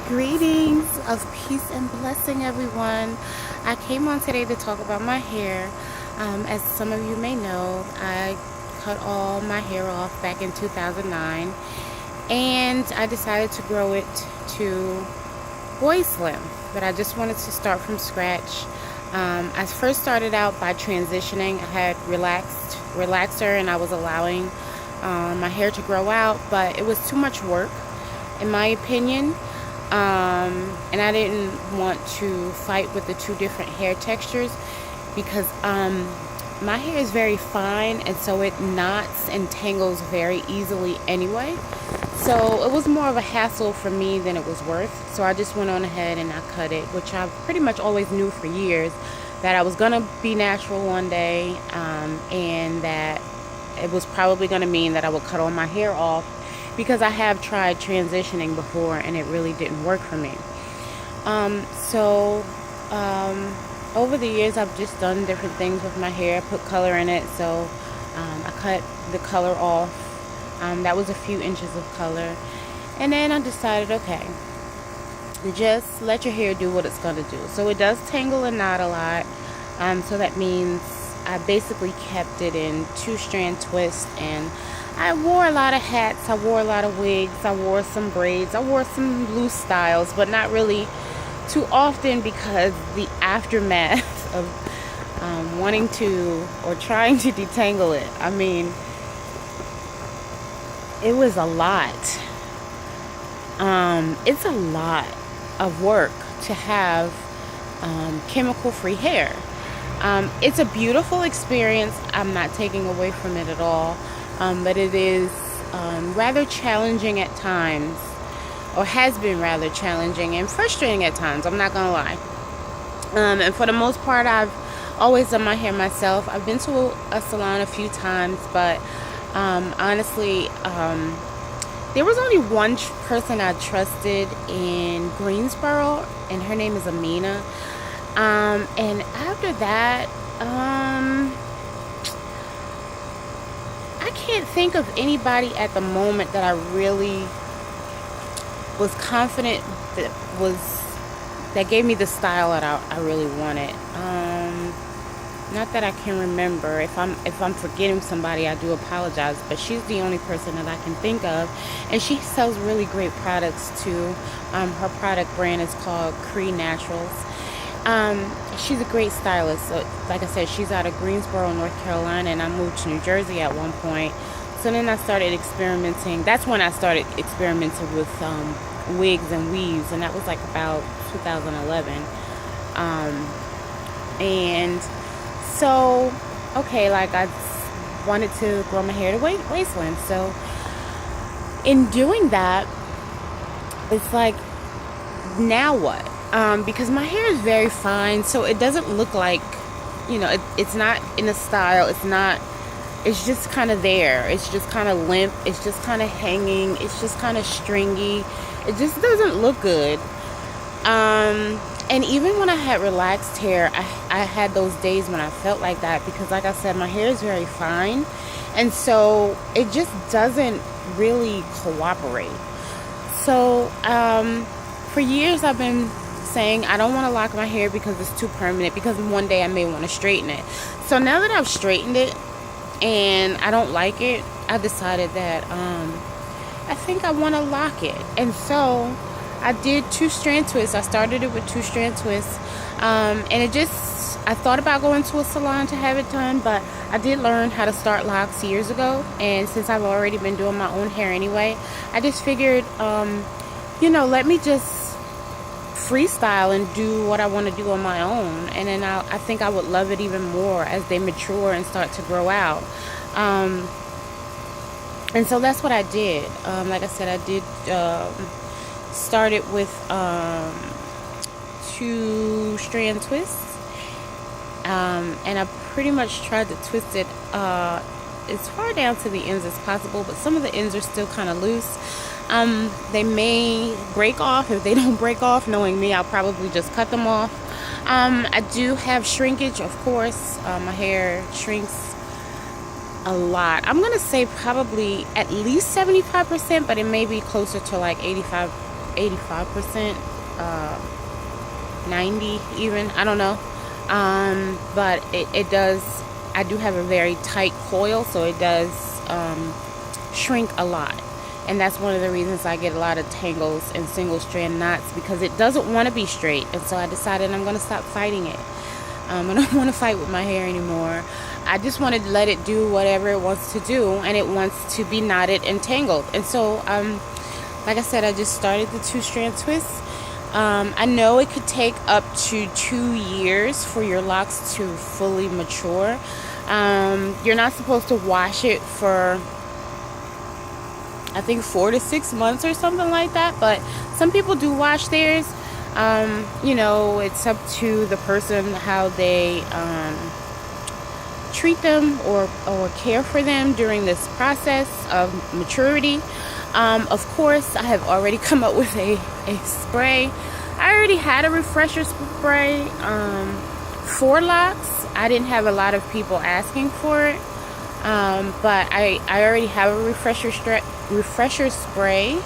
Greetings of peace and blessing, everyone. I came on today to talk about my hair. As some of you may know, I cut all my hair off back in 2009, and I decided to grow it to boy slim, but I just wanted to start from scratch. I first started out by transitioning. I had relaxer, and I was allowing my hair to grow out, but it was too much work, in my opinion. And I didn't want to fight with the two different hair textures because my hair is very fine, and so it knots and tangles very easily anyway. So it was more of a hassle for me than it was worth. So I just went on ahead and I cut it, which I pretty much always knew for years that I was going to be natural one day, and that it was probably going to mean that I would cut all my hair off, because I have tried transitioning before and it really didn't work for me. So over the years I've just done different things with my hair, put color in it. So I cut the color off. That was a few inches of color. And then I decided, okay, just let your hair do what it's going to do. So it does tangle and knot a lot. So that means I basically kept it in 2-strand twist, and I wore a lot of hats, I wore a lot of wigs, I wore some braids, I wore some loose styles, but not really too often, because the aftermath of wanting to or trying to detangle it, I mean, it was a lot. It's a lot of work to have chemical-free hair. It's a beautiful experience. I'm not taking away from it at all. But it is rather challenging at times, or has been rather challenging and frustrating at times, I'm not gonna lie. And for the most part, I've always done my hair myself. I've been to a salon a few times, but honestly, there was only one person I trusted in Greensboro, and her name is Amina. And after that, I can't think of anybody at the moment that I really was confident that gave me the style that I really wanted. Not that I can remember. If I'm forgetting somebody, I do apologize. But she's the only person that I can think of, and she sells really great products too. Her product brand is called Cree Naturals. She's a great stylist. So, like I said, she's out of Greensboro, North Carolina, and I moved to New Jersey at one point. So then I started experimenting. That's when I started experimenting with wigs and weaves, and that was like about 2011. And so, okay, like I wanted to grow my hair to waistline. So in doing that, it's like, now what? Because my hair is very fine, so it doesn't look like, it's not in a style. It's just kind of there. It's just kind of limp. It's just kind of hanging. It's just kind of stringy. It just doesn't look good. And even when I had relaxed hair, I had those days when I felt like that, because like I said, my hair is very fine. And so it just doesn't really cooperate. So for years I've been saying I don't want to lock my hair because it's too permanent, because one day I may want to straighten it. So now that I've straightened it and I don't like it, I decided that I think I want to lock it. And so I did 2-strand twists. I started it with 2-strand twists, and I thought about going to a salon to have it done, but I did learn how to start locks years ago, and since I've already been doing my own hair anyway, I just figured let me just freestyle and do what I want to do on my own, and then I think I would love it even more as they mature and start to grow out. And so that's what I did. Like I said, I did start it with 2-strand twists, and I pretty much tried to twist it as far down to the ends as possible, but some of the ends are still kind of loose. They may break off. If they don't break off, knowing me, I'll probably just cut them off. I do have shrinkage, of course. My hair shrinks a lot. I'm going to say probably at least 75%, but it may be closer to like 85 85%, 90 even, I don't know. But it does, I do have a very tight coil, so it does shrink a lot. And that's one of the reasons I get a lot of tangles and single strand knots, because it doesn't want to be straight. And so I decided I'm going to stop fighting it. I don't want to fight with my hair anymore. I just wanted to let it do whatever it wants to do, and it wants to be knotted and tangled. And so, like I said, I just started the 2-strand twist. I know it could take up to 2 years for your locks to fully mature. You're not supposed to wash it for, I think, 4 to 6 months or something like that, but some people do wash theirs. You know, it's up to the person how they treat them or care for them during this process of maturity. Of course, I have already come up with a spray. I already had a refresher spray for locks. I didn't have a lot of people asking for it, but I already have a refresher spray,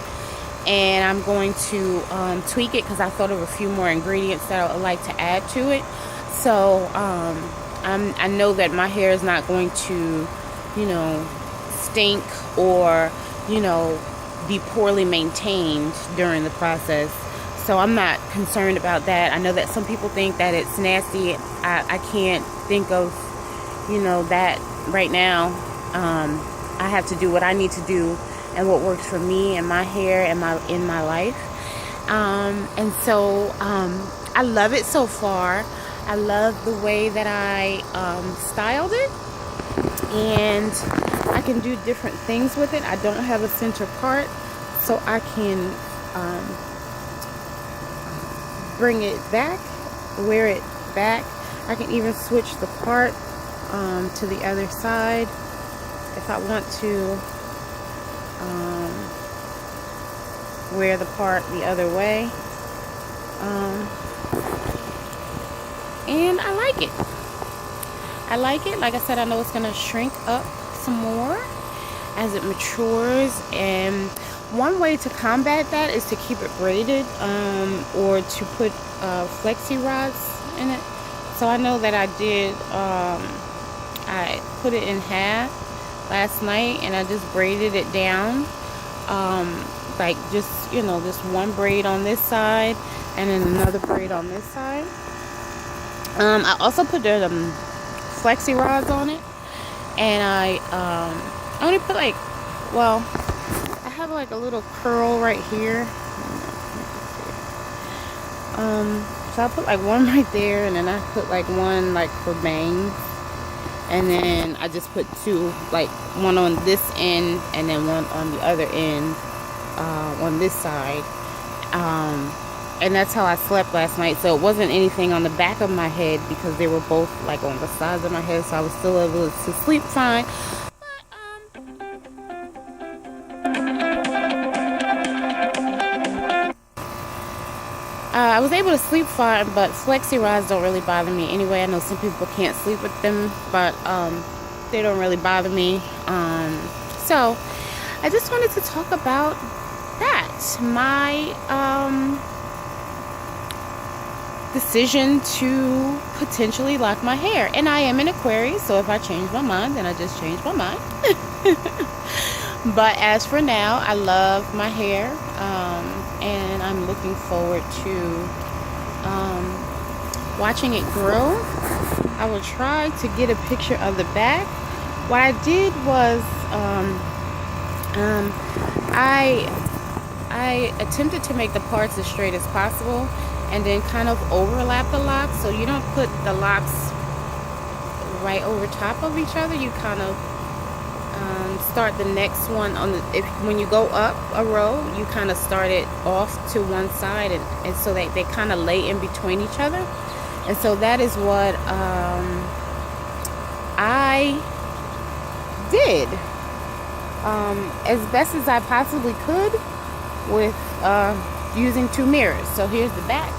and I'm going to tweak it because I thought of a few more ingredients that I would like to add to it. So I know that my hair is not going to, you know, stink or, you know, be poorly maintained during the process. So I'm not concerned about that. I know that some people think that it's nasty. I can't think of, you know, that right now. I have to do what I need to do and what works for me and my hair and in my life. And so I love it so far. I love the way that I styled it, and I can do different things with it. I don't have a center part, so I can bring it back, wear it back. I can even switch the part to the other side if I want to wear the part the other way. And I like it. I like it. Like I said, I know it's going to shrink up some more as it matures. And one way to combat that is to keep it braided, or to put flexi rods in it. So I know that I did, I put it in half last night, and I just braided it down. Like just, you know, just one braid on this side and then another braid on this side. I also put the flexi rods on it, and I only put like, well, I have like a little curl right here. So I put like one right there, and then I put like one like for bangs, and then I just put two, like one on this end and then one on the other end on this side. And that's how I slept last night. So it wasn't anything on the back of my head because they were both like on the sides of my head. So I was still able to sleep fine. I was able to sleep fine, but flexi rods don't really bother me anyway. I know some people can't sleep with them, but they don't really bother me. So I just wanted to talk about that. My decision to potentially lock my hair. And I am an Aquarius, so if I change my mind, then I just change my mind. But as for now, I love my hair, and I'm looking forward to watching it grow. I will try to get a picture of the back. What I did was I attempted to make the parts as straight as possible, and then kind of overlap the locks, so you don't put the locks right over top of each other. You kind of start the next one on the, when you go up a row, you kind of start it off to one side, and so they kind of lay in between each other. And so that is what I did as best as I possibly could with using two mirrors. So here's the back.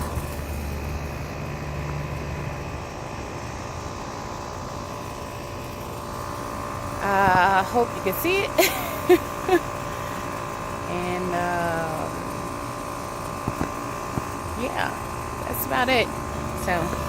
I hope you can see it. And yeah, that's about it. So